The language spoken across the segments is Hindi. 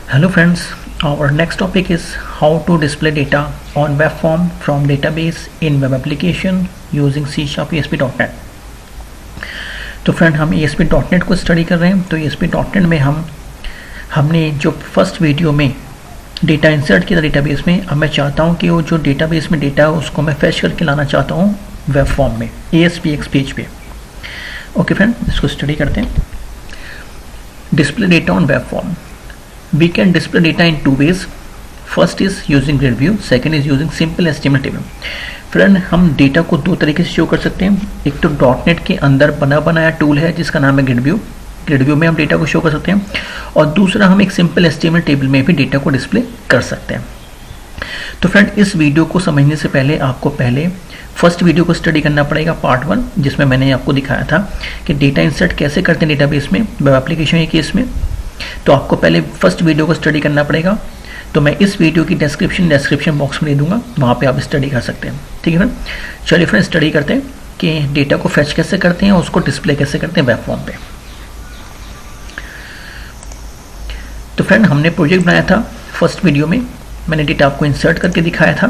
Hello friends, our next topic is how to display data on web form from database in web application using C# ASP.NET। तो फ्रेंड हम ASP.NET को स्टडी कर रहे हैं। तो ASP.NET में हमने जो फर्स्ट वीडियो में डेटा इंसर्ट किया डेटाबेस में, अब मैं चाहता हूँ कि वो जो डेटाबेस में डेटा है उसको मैं फैच करके लाना चाहता हूँ वेब फॉर्म में ASPX पेज पे। ओके फ्रेंड, इसको स्टडी करते हैं। Display data on web form. We can display data in two ways. First is using grid view, second is using simple HTML table. Friend, हम डेटा को दो तरीके से शो कर सकते हैं। एक तो .NET के अंदर बनाया टूल है जिसका नाम है ग्रिड व्यू। ग्रिड व्यू में हम डेटा को शो कर सकते हैं, और दूसरा हम एक सिंपल HTML टेबल में भी डेटा को डिस्प्ले कर सकते हैं। तो फ्रेंड, इस वीडियो को समझने से पहले आपको पहले फर्स्ट वीडियो को स्टडी करना पड़ेगा, पार्ट 1, जिसमें मैंने आपको दिखाया था कि डेटा इंसर्ट कैसे करते हैं डेटाबेस में वेब एप्लीकेशन के केस में। तो आपको पहले फर्स्ट वीडियो को स्टडी करना पड़ेगा। तो मैं इस वीडियो की डिस्क्रिप्शन बॉक्स में दे दूंगा, वहाँ पे आप स्टडी कर सकते हैं। ठीक है फ्रेंड, चलिए फ्रेंड स्टडी करते हैं कि डेटा को फैच कैसे करते हैं और उसको डिस्प्ले कैसे करते हैं वेब फॉर्म पे। तो फ्रेंड, हमने प्रोजेक्ट बनाया था फर्स्ट वीडियो में, मैंने डेटा आपको इंसर्ट करके दिखाया था।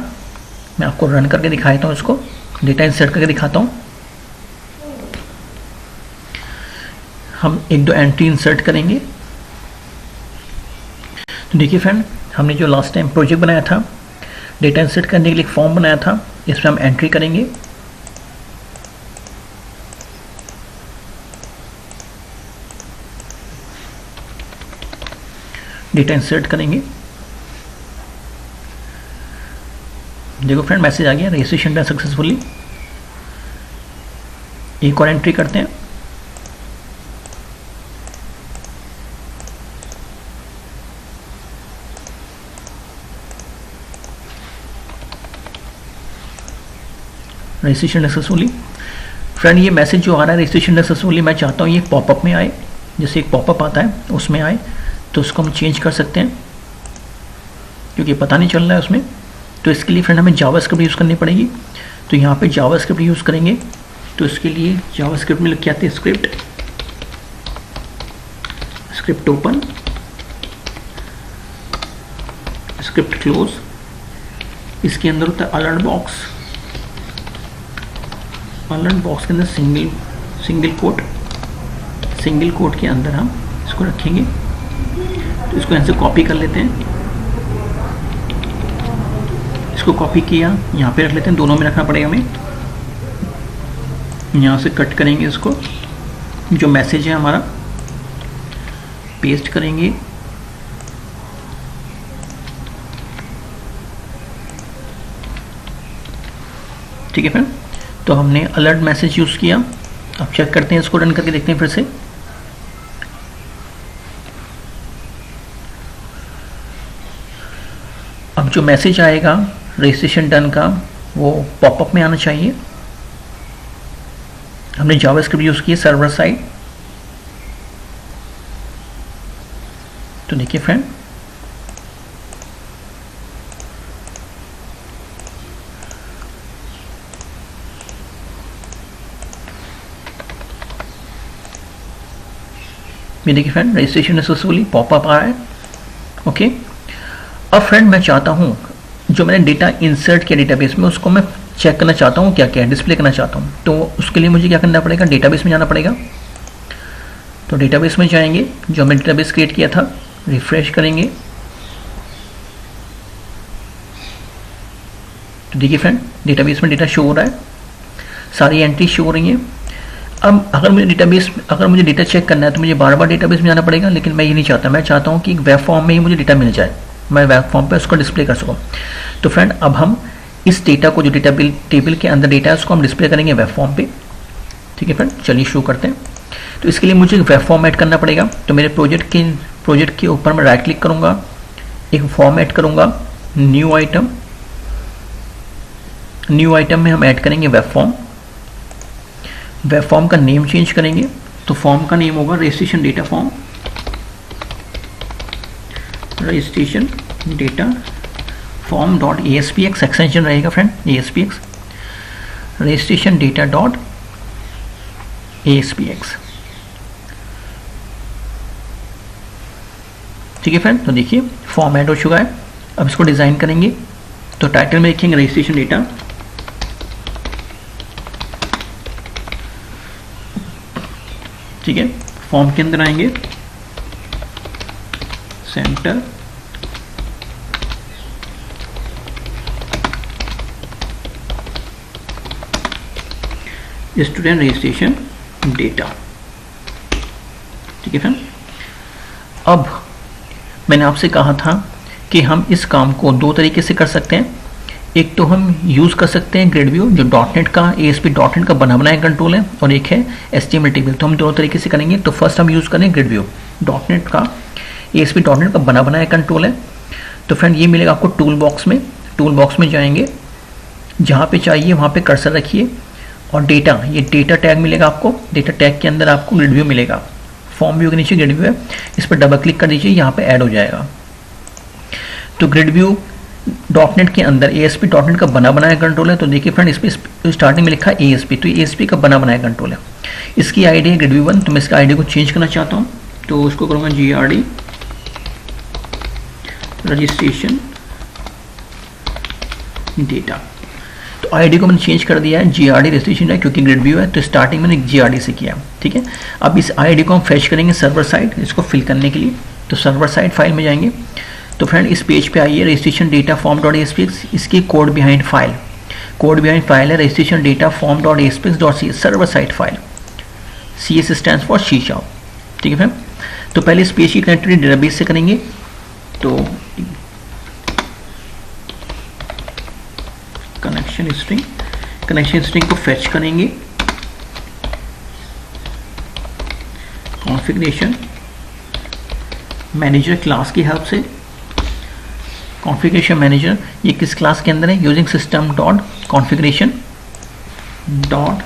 मैं आपको रन करके दिखाता हूँ, इसको डेटा इंसर्ट करके दिखाता हूँ। हम एक दो एंट्री इंसर्ट करेंगे। तो देखिए फ्रेंड, हमने जो लास्ट टाइम प्रोजेक्ट बनाया था डेटा इंसर्ट करने के लिए एक फॉर्म बनाया था, इसमें हम एंट्री करेंगे। डेटा इंसर्ट करेंगे। देखो फ्रेंड, मैसेज आ गया, रजिस्ट्रेशन डन सक्सेसफुली। एक और एंट्री करते हैं। Registration successfully. फ्रेंड, ये मैसेज जो आ रहा है रजिस्ट्रेशन सक्सेसफुली, मैं चाहता हूँ ये पॉपअप में आए, जैसे एक पॉपअप आता है उसमें आए। तो उसको हम चेंज कर सकते हैं क्योंकि पता नहीं चल रहा है उसमें। तो इसके लिए फ्रेंड हमें जावास्क्रिप्ट यूज़ करनी पड़ेगी। तो यहाँ पे जावास्क्रिप्ट यूज़ करेंगे। तो इसके लिए जावास्क्रिप्ट में लिख के आते हैं स्क्रिप्ट ओपन, स्क्रिप्ट क्लोज। इसके अंदर होता है अलर्ट बॉक्स। अलर्ट बॉक्स के अंदर सिंगल कोट के अंदर हम इसको रखेंगे। तो इसको यहाँ से कॉपी कर लेते हैं। इसको कॉपी किया, यहाँ पे रख लेते हैं, दोनों में रखना पड़ेगा हमें। यहाँ से कट करेंगे इसको, जो मैसेज है हमारा पेस्ट करेंगे। ठीक है फ्रेंड, तो हमने अलर्ट मैसेज यूज़ किया। अब चेक करते हैं, इसको रन करके देखते हैं फिर से। अब जो मैसेज आएगा रजिस्ट्रेशन डन का, वो पॉपअप में आना चाहिए। हमने जावास्क्रिप्ट यूज़ किया सर्वर साइड। तो देखिए फ्रेंड, ये देखिए फ्रेंड, रजिस्ट्रेशन सक्सेसफुली पॉपअप आ रहा है। ओके, अब फ्रेंड मैं चाहता हूँ जो मैंने डेटा इंसर्ट किया डेटाबेस में, उसको मैं चेक करना चाहता हूँ क्या क्या है, डिस्प्ले करना चाहता हूँ। तो उसके लिए मुझे क्या करना पड़ेगा, डेटाबेस में जाना पड़ेगा। तो डेटाबेस में जाएंगे, जो हमने डेटाबेस क्रिएट किया था, रिफ्रेश करेंगे। तो देखिए फ्रेंड, डेटाबेस में डेटा शो हो रहा है, सारी एंट्री शो हो रही हैं। अब अगर मुझे डेटा चेक करना है तो मुझे बार बार डेटाबेस में जाना पड़ेगा, लेकिन मैं ये नहीं चाहता। मैं चाहता हूँ कि वेब फॉर्म में ही मुझे डेटा मिल जाए, मैं वेब फॉर्म पे उसको डिस्प्ले कर सकूँ। तो फ्रेंड, अब हम इस डेटा को, जो डेटा टेबल के अंदर डेटा है, उसको हम डिस्प्ले करेंगे वेब फॉर्म पे। ठीक है फ्रेंड, चलिए शुरू करते हैं। तो इसके लिए मुझे वेब फॉर्म ऐड करना पड़ेगा। तो मेरे प्रोजेक्ट के ऊपर मैं राइट क्लिक करूँगा, एक फॉर्म ऐड करूँगा, न्यू आइटम में हम ऐड करेंगे वेब फॉर्म। वेब फॉर्म का नेम चेंज करेंगे। तो फॉर्म का नेम होगा registration data form, registration data form dot ASPX extension रहेगा friend, ASPX registration data dot ASPX। ठीक है फ्रेंड, तो देखिए फॉर्म ऐड हो चुका है। अब इसको डिज़ाइन करेंगे, तो टाइटल में लिखेंगे रजिस्ट्रेशन डेटा, ठीक है। फॉर्म के अंदर आएंगे, सेंटर, स्टूडेंट रजिस्ट्रेशन डेटा, ठीक है फ्रेंड। अब मैंने आपसे कहा था कि हम इस काम को दो तरीके से कर सकते हैं। एक तो हम यूज़ कर सकते हैं ग्रिड व्यू, जो डॉटनेट का ASP.NET का बना बनाया कंट्रोल है, और एक है HTML टेबल। तो हम दोनों तरीके से करेंगे। तो फर्स्ट हम यूज़ करें ग्रिड व्यू, डॉटनेट का ASP.NET का बना बनाया कंट्रोल है। तो फ्रेंड ये मिलेगा आपको टूल बॉक्स में। टूल बॉक्स में जाएंगे, जहाँ पे चाहिए वहाँ पे कर्सर रखिए, और डेटा, ये डेटा टैग मिलेगा आपको। डेटा टैग के अंदर आपको ग्रिड व्यू मिलेगा। फॉर्म व्यू के नीचे ग्रिड व्यू है, इस पर डबल क्लिक कर दीजिए, यहाँ पे ऐड हो जाएगा। तो ग्रिड व्यू डॉटनेट के अंदर ASP.NET का बना बनाया कंट्रोल है। तो देखिए फ्रेंड, इस पर स्टार्टिंग में लिखा है ASP, तो ASP का बना बनाया कंट्रोल है। इसकी आईडी है ग्रिड व्यू 1। तो मैं इसका आईडी को चेंज करना चाहता हूँ, तो उसको करूँगा GRD रजिस्ट्रेशन डेटा। तो आईडी को मैंने चेंज कर दिया है GRD रजिस्ट्रेशन डेटा, क्योंकि ग्रिड व्यू है तो स्टार्टिंग मैंने GRD से किया, ठीक है। अब इस आईडी को हम फेच करेंगे सर्वर साइड, इसको फिल करने के लिए। तो सर्वर साइड फाइल में जाएंगे। तो फ्रेंड इस पेज पे आइए, registration data form dot ASPX, इसकी code behind file, code behind file है registration data form dot ASPX dot C, server side file. CS stands for C#, ठीक है फ्रेंड। तो पहले इस पेज की कनेक्टिविटी डेटाबेस से करेंगे। तो कनेक्शन स्ट्रिंग को फेच करेंगे, कॉन्फ़िगरेशन मैनेजर क्लास की हेल्प से। कॉन्फ़िगरेशन मैनेजर ये किस क्लास के अंदर है? Using system dot configuration dot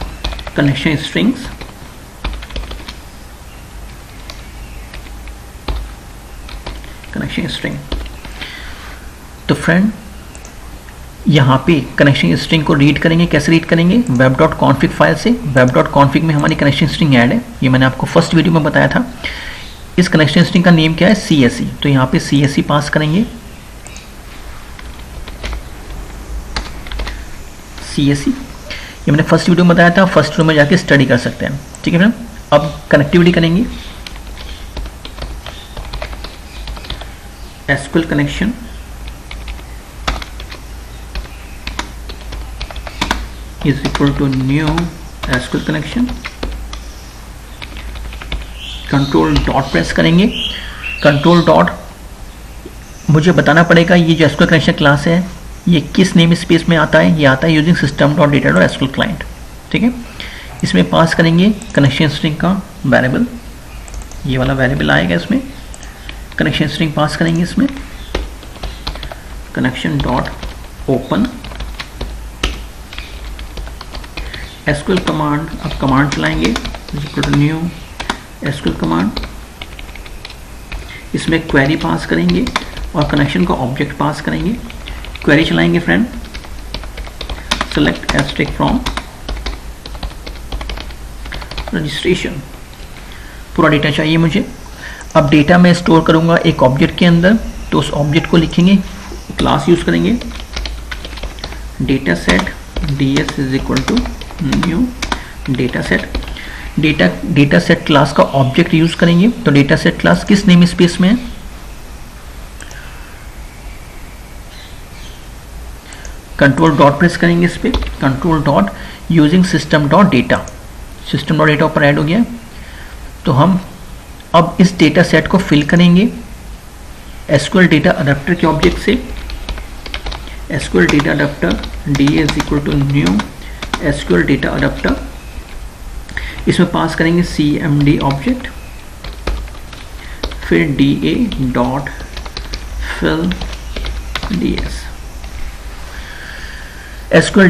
connection strings, connection string. तो फ्रेंड यहाँ पे कनेक्शन स्ट्रिंग को रीड करेंगे। कैसे रीड करेंगे? वेब डॉट कॉन्फिग फाइल से। वेब डॉट कॉन्फिग में हमारी कनेक्शन स्ट्रिंग ऐड है, ये मैंने आपको फर्स्ट वीडियो में बताया था। इस कनेक्शन स्ट्रिंग का नेम क्या है? CSE। तो यहाँ पे CSE पास करेंगे, CSE ये मैंने फर्स्ट वीडियो में बताया था, फर्स्ट वीडियो में जाके स्टडी कर सकते हैं, ठीक है फ्रेंड। अब कनेक्टिविटी करेंगे, SQL connection is equal to new SQL connection. Control dot press करेंगे। कंट्रोल डॉट मुझे बताना पड़ेगा ये जो SQL कनेक्शन क्लास है ये किस नेम स्पेस में आता है। ये आता है using system dot data dot SQL client, ठीक है। इसमें पास करेंगे कनेक्शन स्ट्रिंग का वेरिएबल, ये वाला वेरिएबल आएगा इसमें। कनेक्शन स्ट्रिंग पास करेंगे इसमें, connection dot open SQL command. अब कमांड चलाएंगे, न्यू SQL कमांड। इसमें क्वेरी पास करेंगे और कनेक्शन का ऑब्जेक्ट पास करेंगे। क्वेरी चलाएंगे friend, select asterisk from registration, पूरा डेटा चाहिए मुझे। अब डेटा मैं स्टोर करूंगा एक ऑब्जेक्ट के अंदर, तो उस ऑब्जेक्ट को लिखेंगे, क्लास यूज करेंगे data set DS is equal to new data set. Data set class का ऑब्जेक्ट यूज करेंगे। तो डेटा सेट क्लास किस नेम स्पेस में है? कंट्रोल डॉट प्रेस करेंगे इस पे, control dot using system dot data. System dot data ऊपर ऐड हो गया। तो हम अब इस डेटा सेट को फिल करेंगे SQL डेटा अडेप्टर के ऑब्जेक्ट से। SQL data adapter DA is equal to new SQL data adapter. इसमें पास करेंगे CMD ऑब्जेक्ट, फिर DA dot fill DS। SQL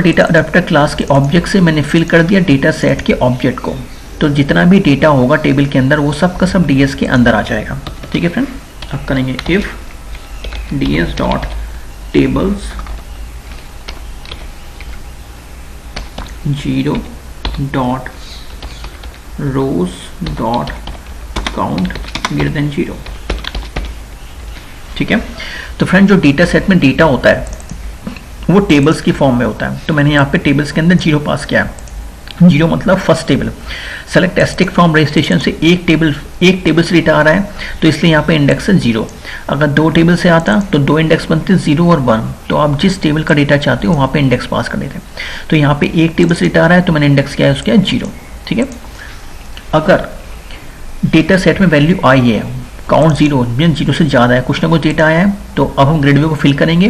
data adapter class के ऑब्जेक्ट से मैंने फिल कर दिया डेटा सेट के ऑब्जेक्ट को। तो जितना भी डेटा होगा टेबल के अंदर वो सब का सब DS के अंदर आ जाएगा, ठीक है फ्रेंड। अब करेंगे if DS dot tables 0 dot rows dot count greater than 0। ठीक है। तो फ्रेंड जो डेटा सेट में डेटा होता है वो टेबल्स की फॉर्म में होता है। तो मैंने यहाँ पे टेबल्स के अंदर 0 पास किया है। 0 मतलब first table. Select asterisk from registration से एक टेबल से डेटा आ रहा है तो इसलिए यहाँ पे इंडेक्स है 0। अगर 2 टेबल से आता तो 2 इंडेक्स बनते 0 और 1। तो आप जिस टेबल का डेटा चाहते हो वहाँ पे इंडेक्स पास कर देते हैं। तो यहाँ पे एक टेबल से डेटा आ रहा है तो मैंने इंडेक्स किया है उसका 0। ठीक है। अगर डेटा सेट में वैल्यू आई है, काउंट 0 मीन 0 से ज़्यादा है, कुछ ना कुछ डेटा आया है, तो अब हम ग्रिड व्यू को फिल करेंगे।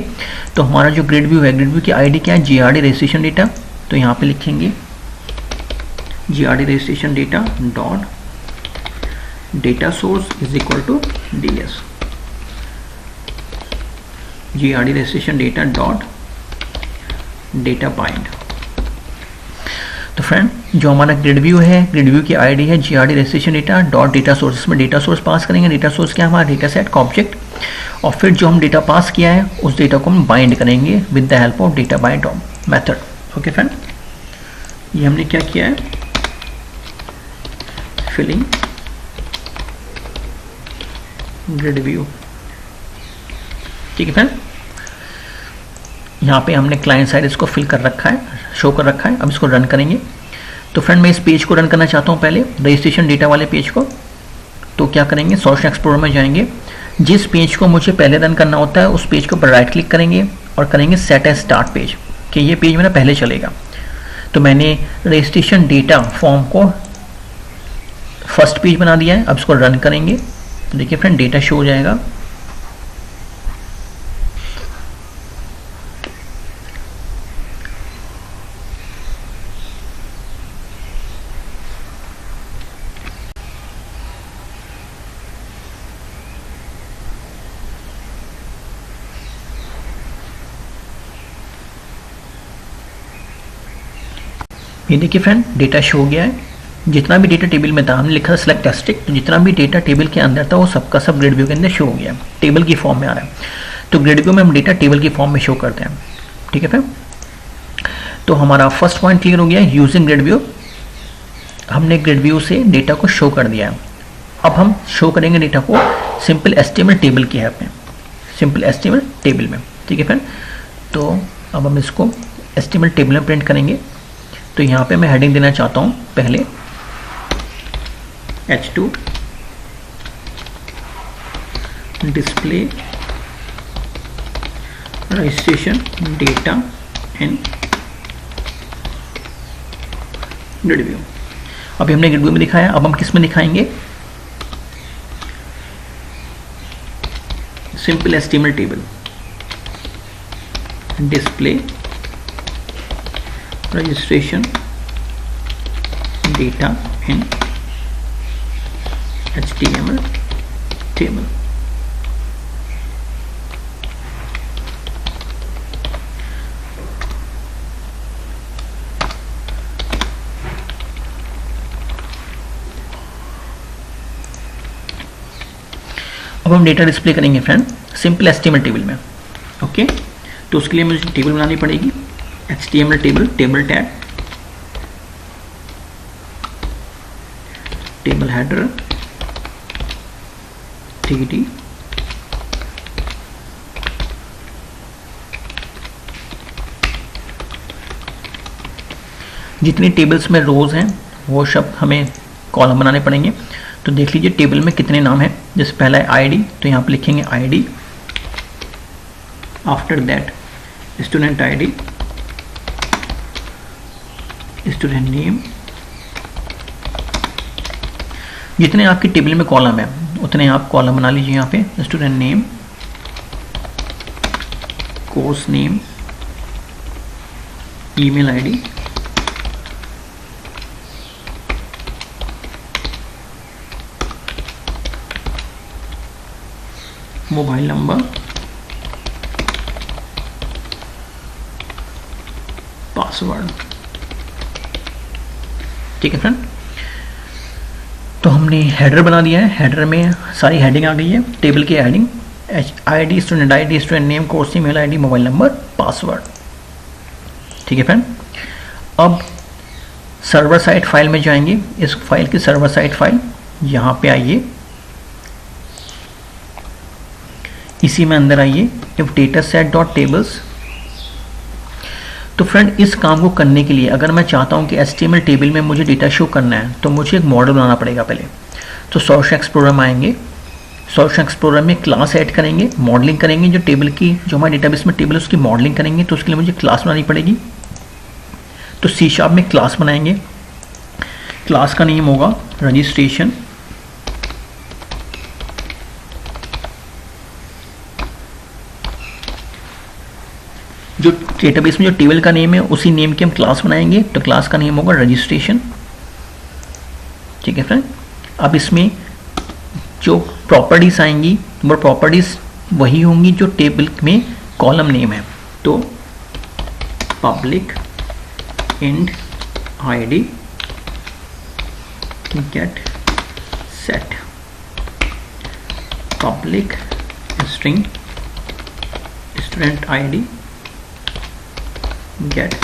तो हमारा जो ग्रिड व्यू है, ग्रिड व्यू की आईडी क्या है, GRD रजिस्ट्रेशन डेटा। तो यहाँ पे लिखेंगे GRD registration data dot data source is equal to DS। GRD registration data dot data bind. तो फ्रेंड जो हमारा ग्रिड व्यू है, ग्रिड व्यू की आईडी है GRD registration data dot data source. इसमें डेटा सोर्स पास करेंगे। डेटा सोर्स क्या है, हमारा डेटा सेट का ऑब्जेक्ट। और फिर जो हम डेटा पास किया है उस डेटा को हम बाइंड करेंगे with the help of data bind method. Okay friend, ये हमने क्या किया है, फिलिंग ग्रिड व्यू। ठीक है फ्रेंड, यहाँ पे हमने क्लाइंट साइड इसको फिल कर रखा है, शो कर रखा है। अब इसको रन करेंगे। तो फ्रेंड मैं इस पेज को रन करना चाहता हूँ, पहले रजिस्ट्रेशन डेटा वाले पेज को। तो क्या करेंगे, सॉल्यूशन एक्सप्लोरर में जाएंगे। जिस पेज को मुझे पहले रन करना होता है उस पेज के ऊपर राइट क्लिक करेंगे और करेंगे सेट एज स्टार्ट पेज, कि ये पेज मेरा पहले चलेगा। तो मैंने रजिस्ट्रेशन डेटा फॉर्म को फर्स्ट पेज बना दिया है। अब इसको रन करेंगे। देखिए फ्रेंड डेटा शो हो जाएगा। ये देखिए फ्रेंड डेटा शो हो गया है। जितना भी डेटा टेबल में था, हमने लिखा था सेलेक्ट एस्टिक, तो जितना भी डेटा टेबल के अंदर था वो सबका सब ग्रिड व्यू के अंदर शो हो गया, टेबल की फॉर्म में आ रहा है। तो ग्रिड व्यू में हम डेटा टेबल की फॉर्म में शो करते हैं। ठीक है फ्रेंड, तो हमारा फर्स्ट पॉइंट क्लियर हो गया है। यूजिंग ग्रिड व्यू, हमने ग्रिड व्यू से डेटा को शो कर दिया है। अब हम शो करेंगे डेटा को सिंपल HTML टेबल की हेल्प में, सिंपल HTML टेबल में। ठीक है फ्रेंड, तो अब हम इसको HTML टेबल में प्रिंट करेंगे। तो यहाँ पे मैं हेडिंग देना चाहता हूँ पहले H2 display registration data in grid view. अभी हमने ग्रिड व्यू में दिखाया, अब हम किस में दिखाएंगे, simple HTML table display registration data in HTML table. अब हम डेटा डिस्प्ले करेंगे फ्रेंड सिंपल HTML टेबल में। ओके, तो उसके लिए मुझे टेबल बनानी पड़ेगी। HTML table, table tag, table header TD, जितनी टेबल्स में रोज हैं वो सब हमें कॉलम बनाने पड़ेंगे। तो देख लीजिए टेबल में कितने नाम हैं। जैसे पहला है ID, तो यहाँ पे लिखेंगे ID। After that student ID, student name. जितने आपकी टेबल में कॉलम है उतने आप कॉलम बना लीजिए। यहाँ पे student name, course name, email ID, mobile number, password. ठीक है फ्रेंड, तो हमने हेडर बना दिया है। हेडर में सारी हेडिंग आ गई है, टेबल की heading ID, student ID, student name, course name, email ID, mobile number, password. ठीक है फ्रेंड, अब सर्वर साइड फाइल में जाएंगे। इस फाइल की सर्वर साइड फाइल यहाँ पे आइए। इसी में अंदर आइए, if data set dot tables. तो फ्रेंड इस काम को करने के लिए अगर मैं चाहता हूं कि HTML टेबल में मुझे डेटा शो करना है तो मुझे एक मॉडल बनाना पड़ेगा पहले। तो सोर्स एक्सप्लोरर में आएंगे, सोर्स एक्सप्लोरर में क्लास ऐड करेंगे, मॉडलिंग करेंगे, जो टेबल की जो हमारे डेटाबेस में टेबल है उसकी मॉडलिंग करेंगे। तो उसके लिए मुझे क्लास बनानी पड़ेगी। तो C# में क्लास बनाएंगे, क्लास का नेम होगा रजिस्ट्रेशन। जो डेटाबेस में जो टेबल का नेम है उसी नेम की हम क्लास बनाएंगे। तो क्लास का नेम होगा रजिस्ट्रेशन। ठीक है फ्रेंड। अब इसमें जो प्रॉपर्टीज आएंगी वो प्रॉपर्टीज वही होंगी जो टेबल में कॉलम नेम है। तो public int id get set, public string student id get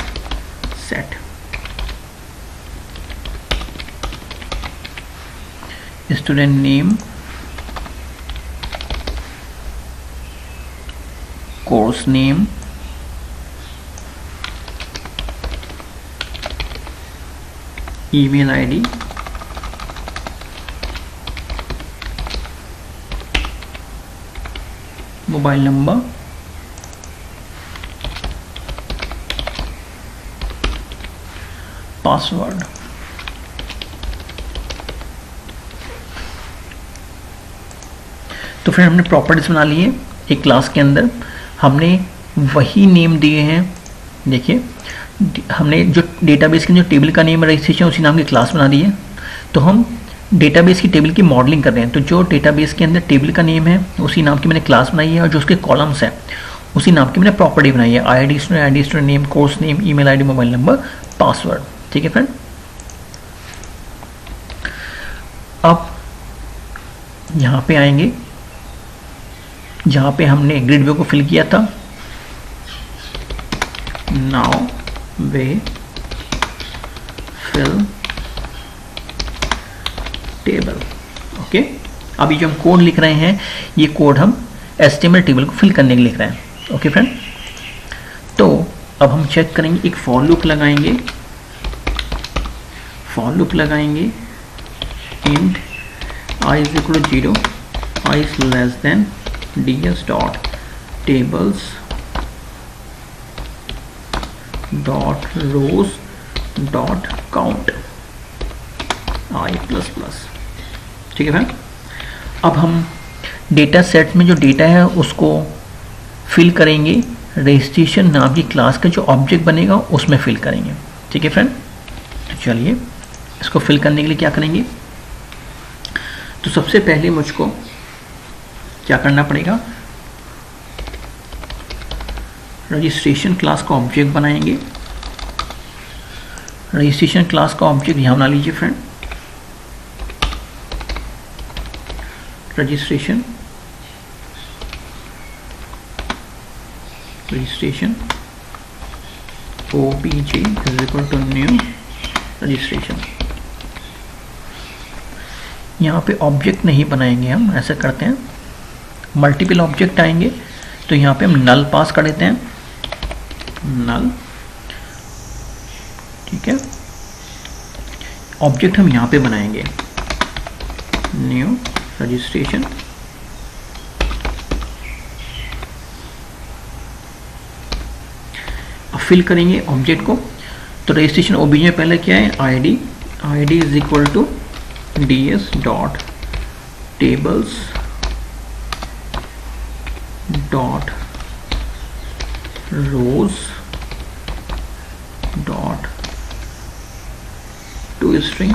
set, student name, course name, email id, mobile number, password. तो फिर हमने प्रॉपर्टीज बना लिए एक क्लास के अंदर, हमने वही नेम दिए हैं। देखिए हमने जो डेटाबेस के जो टेबल का नेम रजिस्ट्रेशन उसी नाम की क्लास बना दी है। तो हम डेटाबेस की टेबल की मॉडलिंग कर रहे हैं। तो जो डेटाबेस के अंदर टेबल का नेम है उसी नाम की मैंने क्लास बनाई है और जो उसके कॉलम्स हैं उसी नाम की मैंने प्रॉपर्टी बनाई है, ID student name, course name, email ID, mobile number, password. ठीक है फ्रेंड। अब यहाँ पे आएंगे जहाँ पे हमने ग्रिड व्यू को फिल किया था। नाउ वे फिल टेबल। ओके, अभी जो हम कोड लिख रहे हैं ये कोड हम HTML टेबल को फिल करने के लिए लिख रहे हैं। Okay friend. तो अब हम चेक करेंगे, एक फॉर लूप लगाएंगे, फॉर लूप लगाएंगे int i is equal to 0, i is less than ds dot tables dot rows dot count i plus plus। ठीक है फ्रेंड। अब हम डेटा सेट में जो डेटा है उसको फिल करेंगे, रजिस्ट्रेशन नाम की क्लास का जो ऑब्जेक्ट बनेगा उसमें फिल करेंगे। ठीक है फ्रेंड। तो चलिए इसको फिल करने के लिए क्या करेंगे। तो सबसे पहले मुझको क्या करना पड़ेगा, रजिस्ट्रेशन क्लास का ऑब्जेक्ट बनाएंगे। रजिस्ट्रेशन क्लास का ऑब्जेक्ट यहाँ बना लीजिए friend, registration obj is equal to new registration. यहाँ पे ऑब्जेक्ट नहीं बनाएंगे हम, ऐसा करते हैं मल्टीपल ऑब्जेक्ट आएंगे तो यहाँ पे हम नल पास कर देते हैं, नल। ठीक है, ऑब्जेक्ट हम यहाँ पे बनाएंगे न्यू रजिस्ट्रेशन। अब फिल करेंगे ऑब्जेक्ट को। तो रजिस्ट्रेशन ओबीजे में पहले क्या है, id is equal to ds dot tables dot rows dot to string.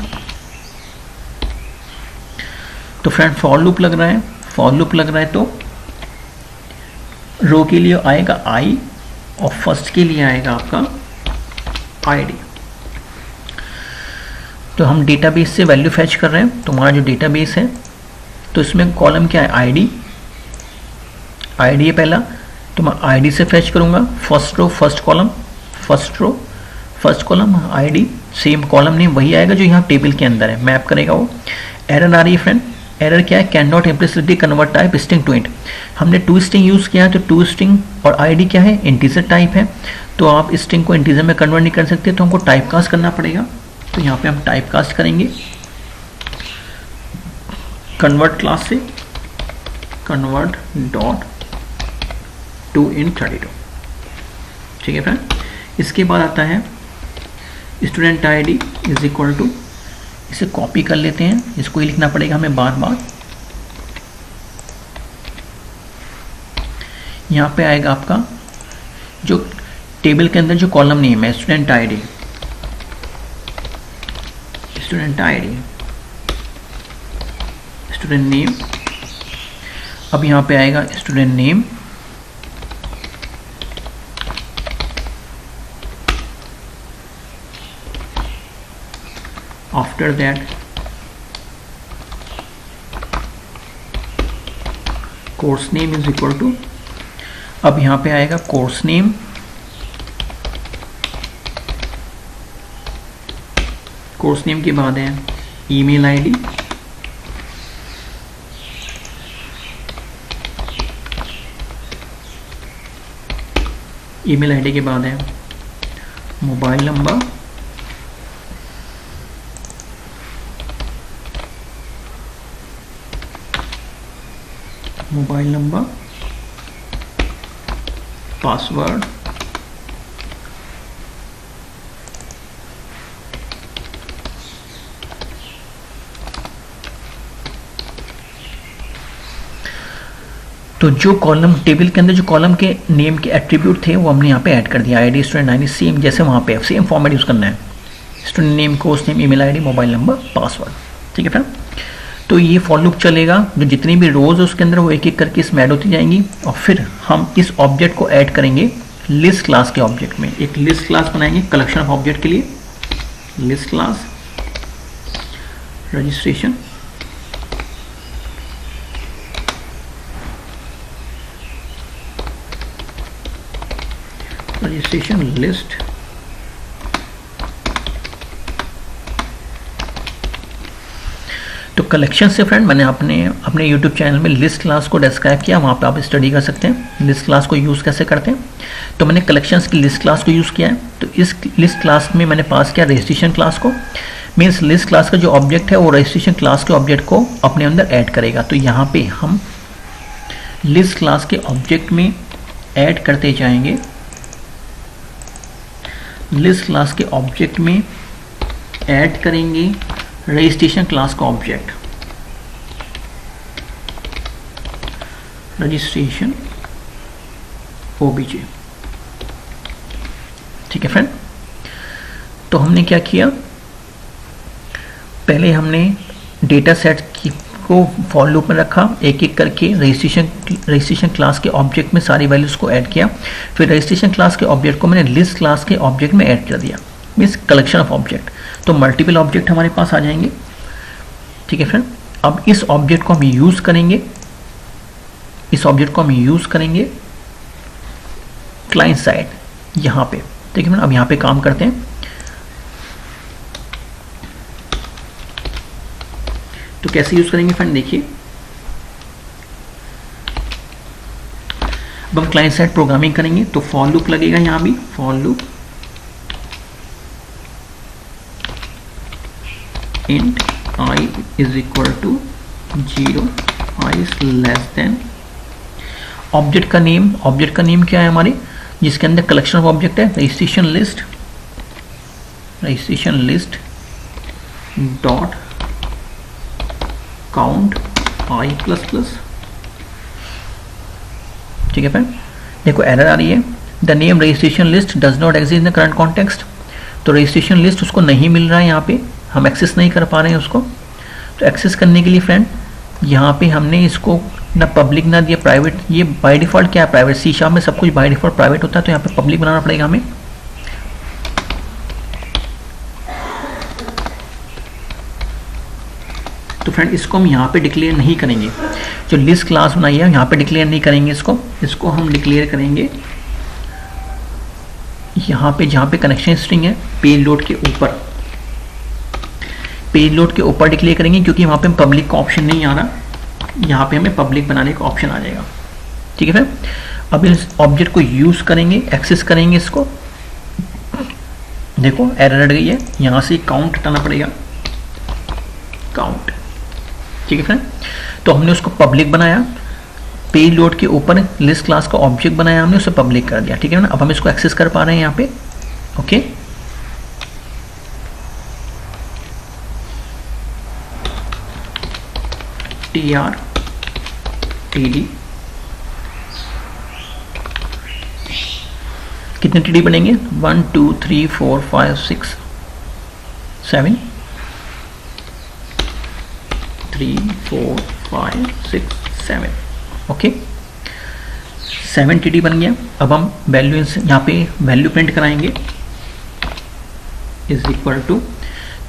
तो फ्रेंड फॉर लूप लग रहा है, फॉर लूप लग रहा है तो रो के लिए आएगा i और फर्स्ट के लिए आएगा आपका id। तो हम डेटाबेस से वैल्यू फैच कर रहे हैं। तो हमारा जो डेटाबेस है तो इसमें कॉलम क्या है, id है पहला। तो मैं id से फैच करूंगा, first row first column, first row first column id, same column name वही आएगा जो यहाँ टेबल के अंदर है, मैप करेगा वो। एरर आ रही है फ्रेंड, एरर क्या है, can not implicitly convert type string to int. हमने टू स्ट्रिंग यूज़ किया है, तो टू स्ट्रिंग और आईडी क्या है, इंटीजर टाइप है, तो आप स्ट्रिंग को इंटीजर में कन्वर्ट नहीं कर सकते, तो हमको टाइप कास्ट करना पड़ेगा। तो यहाँ पे हम टाइप कास्ट करेंगे कन्वर्ट क्लास से, कन्वर्ट डॉट टू इन 32। ठीक है फ्रेंड। इसके बाद आता है student ID is equal to, इसे कॉपी कर लेते हैं, इसको ही लिखना पड़ेगा हमें बार बार। यहाँ पे आएगा आपका जो टेबल के अंदर जो कॉलम नेम है, student ID, student ID, student name. अब यहाँ पे आएगा student name, after that course name is equal to, अब यहाँ पे आएगा कोर्स नेम, कोर्स नेम के बाद है ईमेल आईडी, ईमेल आईडी के बाद है mobile number, mobile number, password, तो जो कॉलम टेबल के अंदर जो कॉलम के नेम के एट्रीब्यूट थे वो हमने यहाँ पे ऐड कर दिया। आईडी, स्टूडेंट आईडी सेम जैसे वहाँ पे सेम फॉर्मेट यूज़ करना है, student name, course name, email ID, mobile number, password. ठीक है फ्रेंड। तो ये फॉर लूप चलेगा, जो जितनी भी रोज है उसके अंदर वो एक एक करके इसमें ऐड होती जाएंगी, और फिर हम इस ऑब्जेक्ट को ऐड करेंगे लिस्ट क्लास के ऑब्जेक्ट में। एक लिस्ट क्लास बनाएंगे कलेक्शन ऑफ ऑब्जेक्ट के लिए, list class, registration, registration list, तो कलेक्शन से फ्रेंड मैंने अपने YouTube चैनल में लिस्ट क्लास को डिस्क्राइब किया, वहाँ पे आप स्टडी कर सकते हैं लिस्ट क्लास को यूज़ कैसे करते हैं। तो मैंने कलेक्शंस की लिस्ट क्लास को यूज़ किया है, तो इस लिस्ट क्लास में मैंने पास किया रजिस्ट्रेशन क्लास को, मीन्स लिस्ट क्लास का जो ऑब्जेक्ट है वो रजिस्ट्रेशन क्लास के ऑब्जेक्ट को अपने अंदर ऐड करेगा। तो यहाँ पे हम लिस्ट क्लास के ऑब्जेक्ट में ऐड करते जाएंगे, लिस्ट क्लास के ऑब्जेक्ट में ऐड करेंगे रजिस्ट्रेशन क्लास का ऑब्जेक्ट, रजिस्ट्रेशन ओबीजे। ठीक है फ्रेंड। तो हमने क्या किया, पहले हमने डेटा सेट को फॉर लूप में रखा, एक एक करके रजिस्ट्रेशन क्लास के ऑब्जेक्ट में सारी वैल्यूज को ऐड किया, फिर रजिस्ट्रेशन क्लास के ऑब्जेक्ट को मैंने लिस्ट क्लास के ऑब्जेक्ट में ऐड कर दिया, मीन्स कलेक्शन ऑफ ऑब्जेक्ट। तो मल्टीपल ऑब्जेक्ट हमारे पास आ जाएंगे। ठीक है फ्रेंड। अब इस ऑब्जेक्ट को हम यूज़ करेंगे, इस ऑब्जेक्ट को हम यूज़ करेंगे क्लाइंट साइड यहाँ पे। ठीक है फ्रेंड। अब यहाँ पे काम करते हैं, तो कैसे यूज़ करेंगे फ्रेंड देखिए। अब हम क्लाइंट साइड प्रोग्रामिंग करेंगे, तो फॉर लूप लगेगा यहाँ भी, for loop int I is equal to 0, I is less than, object का नेम क्या है हमारे, जिसके अंदर कलेक्शन ऑफ ऑब्जेक्ट है, registration list dot count I plus. ठीक है फ्रेंड। देखो एरर आ रही है, the name registration list does not exist in the current context. तो रजिस्ट्रेशन लिस्ट उसको नहीं मिल रहा है, यहाँ पे हम एक्सेस नहीं कर पा रहे हैं उसको। तो एक्सेस करने के लिए फ्रेंड यहाँ पे हमने इसको ना पब्लिक ना दिया प्राइवेट, ये बाय डिफ़ॉल्ट क्या है प्राइवेट, सी शार्प में सब कुछ बाय डिफ़ॉल्ट प्राइवेट होता है, तो यहाँ पे पब्लिक बनाना पड़ेगा हमें। तो फ्रेंड इसको हम यहाँ पे डिक्लेयर नहीं करेंगे, जो लिस्ट क्लास बनाई है यहाँ पे डिक्लेयर नहीं करेंगे इसको हम डिक्लेयर करेंगे यहाँ पे, जहाँ पे कनेक्शन स्ट्रिंग है पेज लोड के ऊपर। पेज लोड के ऊपर डिक्लेयर करेंगे क्योंकि वहाँ पे पब्लिक का ऑप्शन नहीं आ रहा, यहाँ पे हमें पब्लिक बनाने का ऑप्शन आ जाएगा। ठीक है फ्रेंड, अब इस ऑब्जेक्ट को यूज़ करेंगे, एक्सेस करेंगे इसको। देखो एरर हट गई है, यहाँ से काउंट हटाना पड़ेगा, काउंट। ठीक है फ्रेंड, तो हमने उसको पब्लिक बनाया, पेज लोड के ऊपर लिस्ट क्लास का ऑब्जेक्ट बनाया हमने, उसे पब्लिक कर दिया। ठीक है ना, अब हम इसको एक्सेस कर पा रहे हैं यहाँ पे। ओके, TRTD कितने TD बनेंगे? 1 2 3 4 5 6 7 3 4 5 6 7। ओके, 7 TD बन गया। अब हम वैल्यू यहाँ पे वैल्यू प्रिंट कराएंगे, इज इक्वल टू,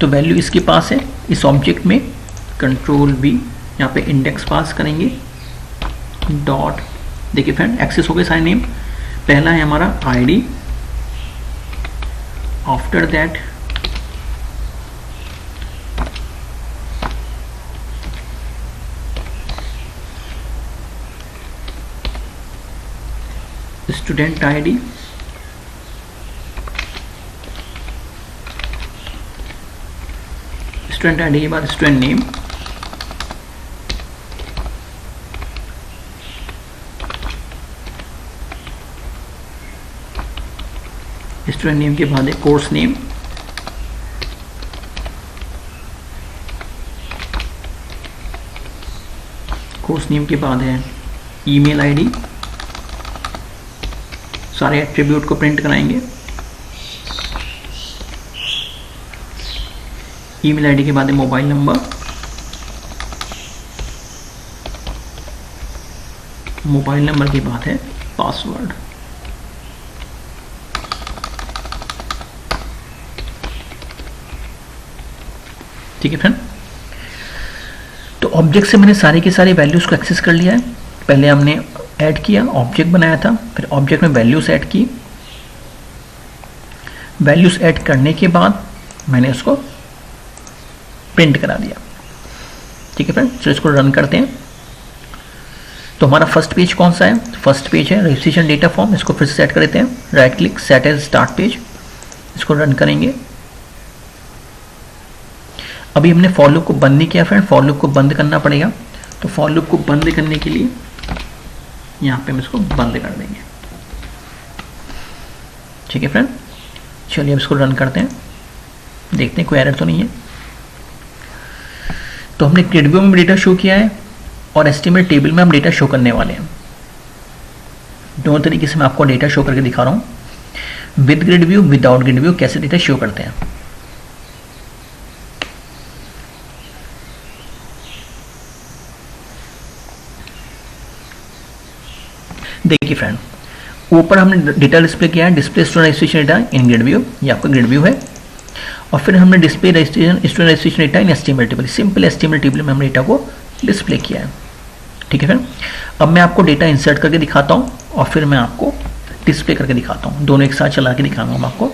तो वैल्यू इसके पास है इस ऑब्जेक्ट में, कंट्रोल V, यहाँ पे इंडेक्स पास करेंगे, डॉट। देखिए फ्रेंड, एक्सेस हो गए सारे नेम। पहला है हमारा ID, after that student ID, student ID के बाद स्टूडेंट नेम, स्टूडेंट नेम के बाद है कोर्स नेम, कोर्स नेम के बाद है ईमेल आईडी। सारे एट्रीब्यूट को प्रिंट कराएंगे। ईमेल आईडी के बाद है मोबाइल नंबर, मोबाइल नंबर के बाद है पासवर्ड। ठीक है फ्रेंड, तो ऑब्जेक्ट से मैंने सारे के सारे वैल्यूज को एक्सेस कर लिया है। पहले हमने ऐड किया, ऑब्जेक्ट बनाया था, फिर ऑब्जेक्ट में वैल्यूज ऐड की। वैल्यूज ऐड करने के बाद मैंने उसको प्रिंट करा दिया। ठीक है फ्रेंड, तो इसको रन करते हैं। तो हमारा फर्स्ट पेज कौन सा है? फर्स्ट पेज है रजिस्ट्रेशन डेटा फॉर्म। इसको फिर से सेट कर देते हैं, right click, set as start page. इसको रन करेंगे। अभी हमने फॉर लूप को बंद नहीं किया फ्रेंड, फॉर लूप को बंद करना पड़ेगा। तो फॉर लूप को बंद करने के लिए यहाँ पे हम इसको बंद कर देंगे। ठीक है फ्रेंड, चलिए अब इसको रन करते हैं, देखते हैं कोई एरर तो नहीं है। तो हमने ग्रिड व्यू में डेटा शो किया है और एस्टीमेट टेबल में हम डेटा शो करने वाले हैं। दोनों तरीके से मैं आपको डेटा शो करके दिखा रहा हूँ, with grid view, without grid view, कैसे डेटा शो करते हैं। देखिए फ्रेंड, ऊपर हमने डेटा डिस्प्ले किया है, display student registration data in grid view, ये आपका ग्रिड व्यू है। और फिर हमने display registration student registration data in HTML table, simple HTML table में हमने डेटा को डिस्प्ले किया है। ठीक है फ्रेंड, अब मैं आपको डेटा इंसर्ट करके दिखाता हूँ और फिर मैं आपको डिस्प्ले करके दिखाता हूँ, दोनों एक साथ चला के दिखाऊंगा मैं आपको।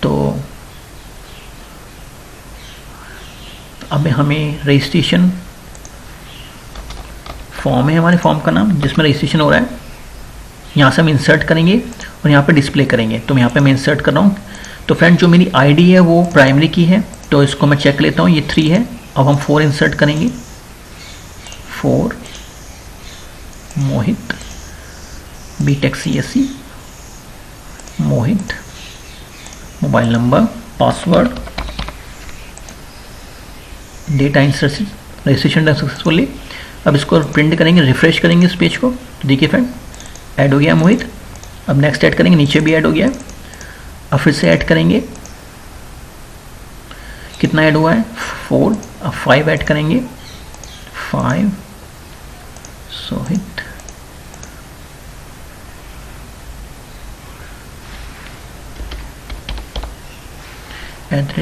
तो अब हमें रजिस्ट्रेशन फॉर्म है, हमारे फॉर्म का नाम जिसमें रजिस्ट्रेशन हो रहा है, यहाँ से हम इंसर्ट करेंगे और यहाँ पे डिस्प्ले करेंगे। तो यहाँ पे मैं इंसर्ट कर रहा हूँ। तो फ्रेंड, जो मेरी आईडी है वो प्राइमरी की है, तो इसको मैं चेक लेता हूँ, ये 3 है। अब हम 4 इंसर्ट करेंगे, 4 Mohit, BTech CSE Mohit, mobile number, password, data insert, registration done successfully. अब इसको प्रिंट करेंगे, रिफ्रेश करेंगे इस पेज को। तो देखिए फ्रेंड, ऐड हो गया मोहित। अब नेक्स्ट ऐड करेंगे, नीचे भी ऐड हो गया। अब फिर से ऐड करेंगे, कितना ऐड हुआ है? 4। अब 5 ऐड करेंगे, 5 Sohit,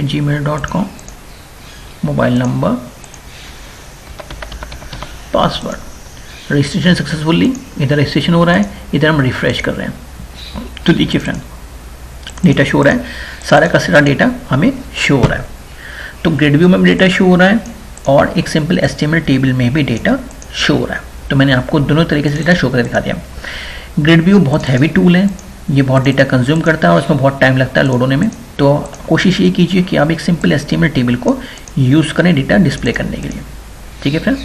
@gmail.com, mobile number, password, registration successfully. इधर रजिस्ट्रेशन हो रहा है, इधर हम रिफ्रेश कर रहे हैं। तो देखिए फ्रेंड, डेटा शो हो रहा है, सारा का सारा डेटा हमें शो हो रहा है। तो ग्रिड व्यू में भी डेटा शो हो रहा है और एक सिंपल HTML टेबल में भी डेटा शो हो रहा है। तो मैंने आपको दोनों तरीके से डेटा शो करके दिखा दिया। ग्रिड व्यू बहुत हैवी टूल है, ये बहुत डेटा कंज्यूम करता है और इसमें बहुत टाइम लगता है लोड होने में। तो कोशिश ये कीजिए कि आप एक सिंपल HTML टेबल को यूज़ करें डेटा डिस्प्ले करने के लिए। ठीक है फ्रेंड,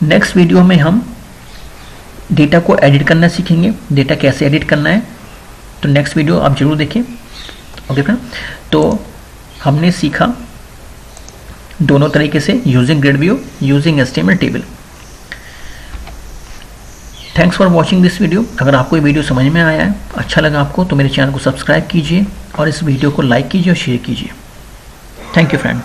नेक्स्ट वीडियो में हम डेटा को एडिट करना सीखेंगे, डेटा कैसे एडिट करना है। तो नेक्स्ट वीडियो आप जरूर देखें। ओके फ्रेंड, तो हमने सीखा दोनों तरीके से using grid view, using HTML table. Thanks for watching this video. अगर आपको ये वीडियो समझ में आया है, अच्छा लगा आपको, तो मेरे चैनल को सब्सक्राइब कीजिए और इस वीडियो को लाइक कीजिए और शेयर कीजिए। Thank you friend.